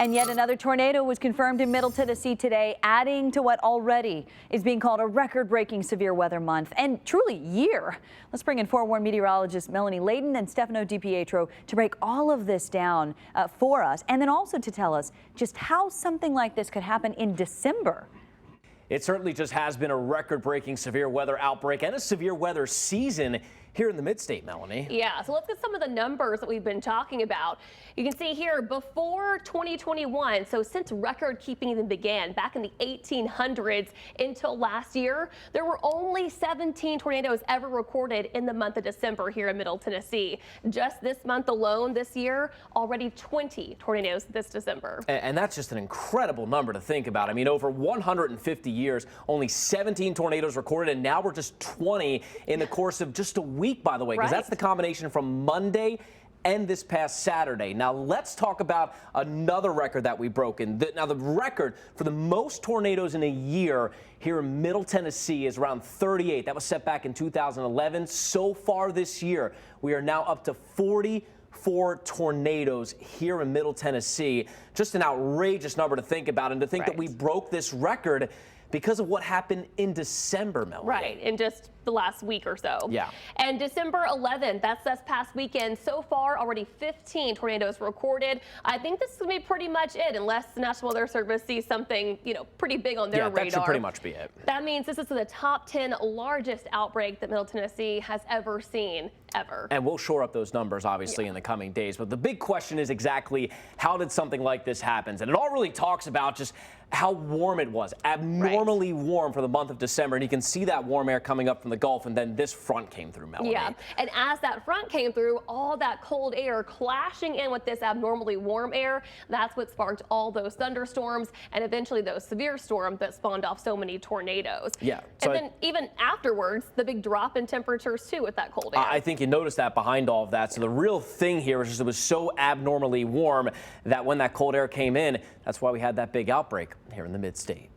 And yet another tornado was confirmed in Middle Tennessee today, adding to what already is being called a record-breaking severe weather month and truly year. Let's bring in forewarned meteorologists Melanie, Layden, and Stefano DiPietro to break all of this down for us, and then also to tell us just how something like this could happen in December. It certainly just has been a record-breaking severe weather outbreak and a severe weather season here in the mid-state, Melanie. Yeah, so let's get some of the numbers that we've been talking about. You can see here before 2021, so since record keeping even began back in the 1800s until last year, there were only 17 tornadoes ever recorded in the month of December here in Middle Tennessee. Just this month alone this year, already 20 tornadoes this December. And that's just an incredible number to think about. I mean, over 150 years, only 17 tornadoes recorded, and now we're just 20 in the course of just a week, by the way, because that's the combination from Monday and this past Saturday. Now let's talk about another record that we've broken. Now the record for the most tornadoes in a year here in Middle Tennessee is around 38. That was set back in 2011. So far this year, we are now up to 44 tornadoes here in Middle Tennessee. Just an outrageous number to think about, and to think that we broke this record because of what happened in December, Melanie. Right, in just the last week or so. Yeah. And December 11th, that's this past weekend. So far, already 15 tornadoes recorded. I think this is going to be pretty much it, unless the National Weather Service sees something, pretty big on their radar. Yeah, that should pretty much be it. That means this is the top 10 largest outbreak that Middle Tennessee has ever seen, ever. And we'll shore up those numbers, obviously, in the coming days. But the big question is exactly how did something like this happen? And it all really talks about just how warm it was, abnormally warm for the month of December. And you can see that warm air coming up from the Gulf, and then this front came through, Melanie. Yeah, and as that front came through, all that cold air clashing in with this abnormally warm air, that's what sparked all those thunderstorms and eventually those severe storms that spawned off so many tornadoes. Yeah. So and then even afterwards, the big drop in temperatures too with that cold air. I think you noticed that behind all of that. So the real thing here is just it was so abnormally warm that when that cold air came in, that's why we had that big outbreak here in the mid-state.